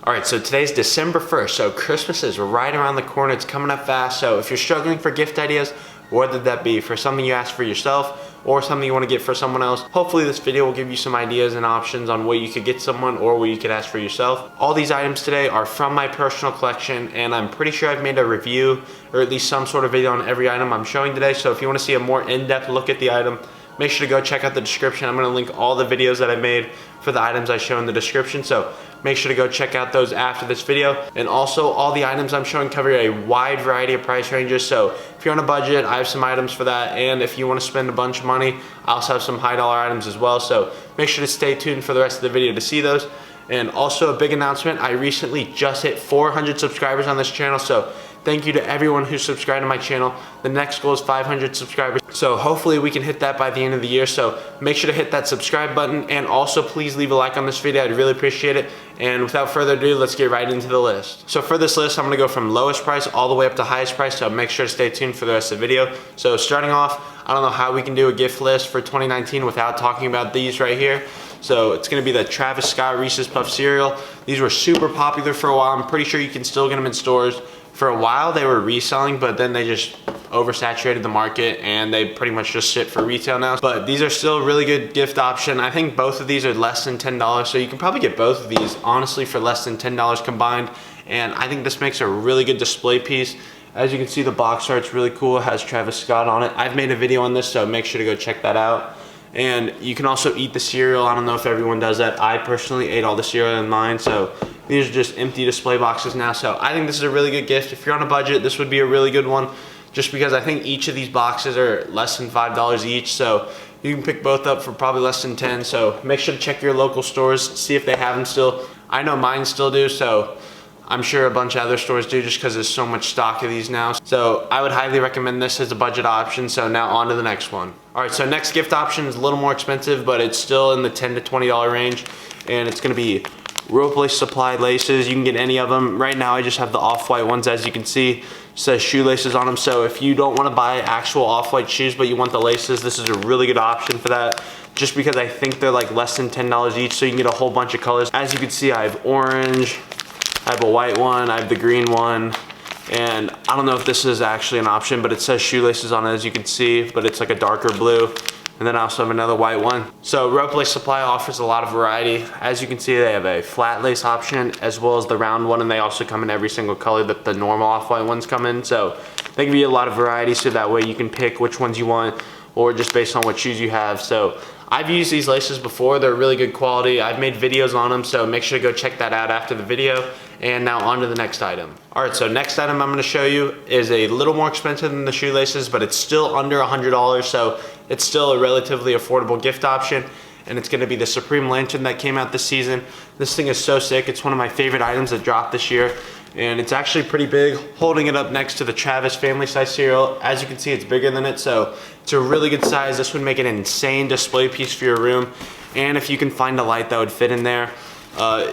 All right, so today's December 1st, so Christmas is right around the corner. It's coming up fast, so if you're struggling for gift ideas, whether that be for something you ask for yourself or something you want to get for someone else, hopefully this video will give you some ideas and options on what you could get someone or what you could ask for yourself. All these items today are from my personal collection, and I'm pretty sure I've made a review or at least some sort of video on every item I'm showing today. So if you want to see a more in-depth look at the item, make sure to go check out the description. I'm going to link all the videos that I made for the items I show in the description, so make sure to go check out those after this video. And also, all the items I'm showing cover a wide variety of price ranges, so if you're on a budget, I have some items for that, and if you want to spend a bunch of money, I also have some high dollar items as well, so make sure to stay tuned for the rest of the video to see those. And also a big announcement, I recently just hit 400 subscribers on this channel, so thank you to everyone who's subscribed to my channel. The next goal is 500 subscribers, so hopefully we can hit that by the end of the year. So make sure to hit that subscribe button, and also please leave a like on this video. I'd really appreciate it. And without further ado, let's get right into the list. So for this list, I'm gonna go from lowest price all the way up to highest price, so make sure to stay tuned for the rest of the video. So starting off, I don't know how we can do a gift list for 2019 without talking about these right here. So it's gonna be the Travis Scott Reese's Puff cereal. These were super popular for a while. I'm pretty sure you can still get them in stores. For a while they were reselling, but then they just oversaturated the market and they pretty much just sit for retail now. But these are still a really good gift option. I think both of these are less than $10, so you can probably get both of these honestly for less than $10 combined. And I think this makes a really good display piece. As you can see, the box art's really cool. It has Travis Scott on it. I've made a video on this, so make sure to go check that out. And you can also eat the cereal. I don't know if everyone does that. I personally ate all the cereal in mine, so these are just empty display boxes now. So I think this is a really good gift. If you're on a budget, this would be a really good one, just because I think each of these boxes are less than $5 each, so you can pick both up for probably less than 10. So make sure to check your local stores, see if they have them still. I know mine still do, so I'm sure a bunch of other stores do, just because there's so much stock of these now. So I would highly recommend this as a budget option. So now on to the next one. All right, so next gift option is a little more expensive, but it's still in the $10 to $20 range, and it's gonna be Ropelacesupply Laces. You can get any of them. Right now I just have the off-white ones. As you can see, it says shoelaces on them, so if you don't want to buy actual off-white shoes but you want the laces, this is a really good option for that, just because I think they're like less than $10 each, so you can get a whole bunch of colors. As you can see, I have orange, I have a white one, I have the green one, and I don't know if this is actually an option, but it says shoelaces on it, as you can see, but it's like a darker blue. And then I also have another white one. So Ropelacesupply offers a lot of variety. As you can see, they have a flat lace option as well as the round one, and they also come in every single color that the normal off-white ones come in. So they give you a lot of variety, so that way you can pick which ones you want, or just based on what shoes you have. So I've used these laces before. They're really good quality. I've made videos on them, so make sure to go check that out after the video. And now on to the next item. All right, so next item I'm gonna show you is a little more expensive than the shoelaces, but it's still under $100, so it's still a relatively affordable gift option. And it's gonna be the Supreme Lantern that came out this season. This thing is so sick. It's one of my favorite items that dropped this year. And it's actually pretty big. Holding it up next to the Travis family size cereal, as you can see, it's bigger than it, so it's a really good size. This would make an insane display piece for your room. And if you can find a light that would fit in there,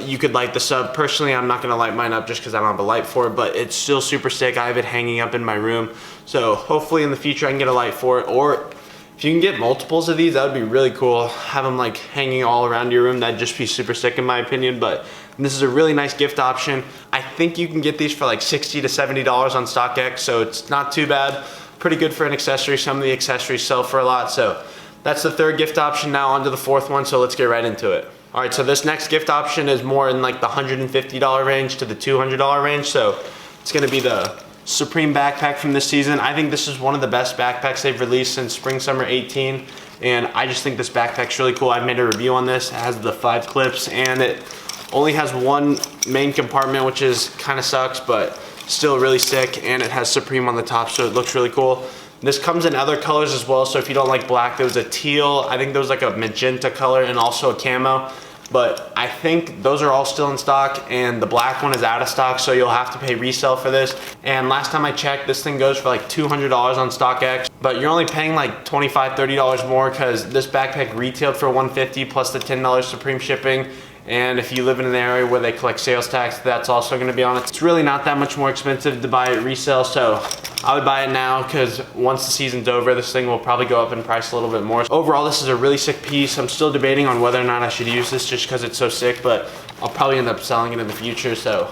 you could light this up. Personally, I'm not gonna light mine up just because I don't have a light for it, but it's still super sick. I have it hanging up in my room, so hopefully in the future I can get a light for it. Or if you can get multiples of these, that would be really cool. Have them like hanging all around your room. That'd just be super sick in my opinion. But this is a really nice gift option. I think you can get these for like $60 to $70 on StockX, so it's not too bad. Pretty good for an accessory. Some of the accessories sell for a lot. So that's the third gift option. Now on to the fourth one, so let's get right into it. All right, so this next gift option is more in like the $150 range to the $200 range. So it's gonna be the Supreme backpack from this season. I think this is one of the best backpacks they've released since spring summer 18, and I just think this backpack's really cool. I've made a review on this. It has the 5 clips, and it only has one main compartment, which is kind of sucks, but still really sick. And it has Supreme on the top, so it looks really cool. This comes in other colors as well, so if you don't like black, there was a teal, I think there was like a magenta color, and also a camo. But I think those are all still in stock, and the black one is out of stock, so you'll have to pay resale for this. And last time I checked, this thing goes for like $200 on StockX, but you're only paying like $25, $30 more, because this backpack retailed for $150 plus the $10 Supreme shipping. And if you live in an area where they collect sales tax, that's also gonna be on it. It's really not that much more expensive to buy it resale, so I would buy it now, because once the season's over, this thing will probably go up in price a little bit more. Overall, this is a really sick piece. I'm still debating on whether or not I should use this just because it's so sick, but I'll probably end up selling it in the future, so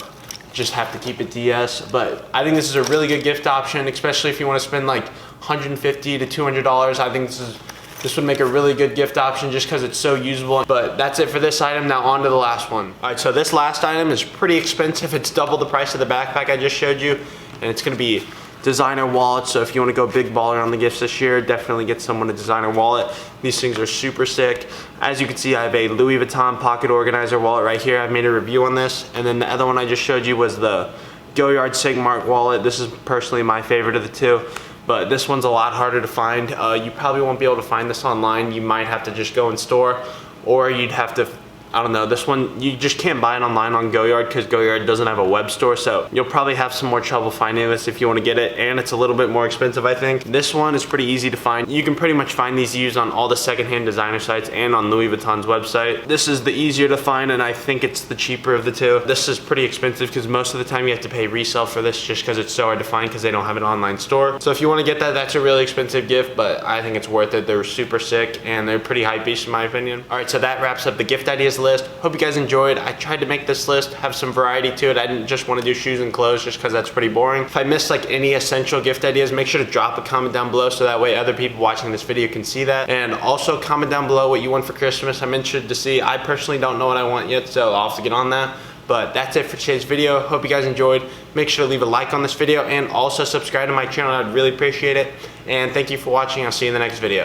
just have to keep it DS. But I think this is a really good gift option, especially if you want to spend like $150 to $200. I think this would make a really good gift option just because it's so usable. But that's it for this item. Now on to the last one. All right, so this last item is pretty expensive. It's double the price of the backpack I just showed you, and it's gonna be designer wallets. So if you want to go big baller on the gifts this year, definitely get someone a designer wallet. These things are super sick. As you can see, I have a Louis Vuitton pocket organizer wallet right here. I've made a review on this. And then the other one I just showed you was the Goyard Sigmark wallet. This is personally my favorite of the two, but this one's a lot harder to find. You probably won't be able to find this online. You might have to just go in store, or you'd have to, I don't know, this one, you just can't buy it online on Goyard because Goyard doesn't have a web store, so you'll probably have some more trouble finding this if you want to get it, and it's a little bit more expensive, I think. This one is pretty easy to find. You can pretty much find these used on all the secondhand designer sites and on Louis Vuitton's website. This is the easier to find, and I think it's the cheaper of the two. This is pretty expensive because most of the time you have to pay resale for this just because it's so hard to find because they don't have an online store. So if you want to get that, that's a really expensive gift, but I think it's worth it. They're super sick, and they're pretty hypebeast in my opinion. All right, so that wraps up the gift ideas list. Hope you guys enjoyed. I tried to make this list have some variety to it. I didn't just want to do shoes and clothes just because that's pretty boring. If I missed like any essential gift ideas, make sure to drop a comment down below so that way other people watching this video can see that. And also comment down below what you want for Christmas. I'm interested to see. I personally don't know what I want yet, so I'll have to get on that. But that's it for today's video. Hope you guys enjoyed. Make sure to leave a like on this video and also subscribe to my channel. I'd really appreciate it. And thank you for watching. I'll see you in the next video.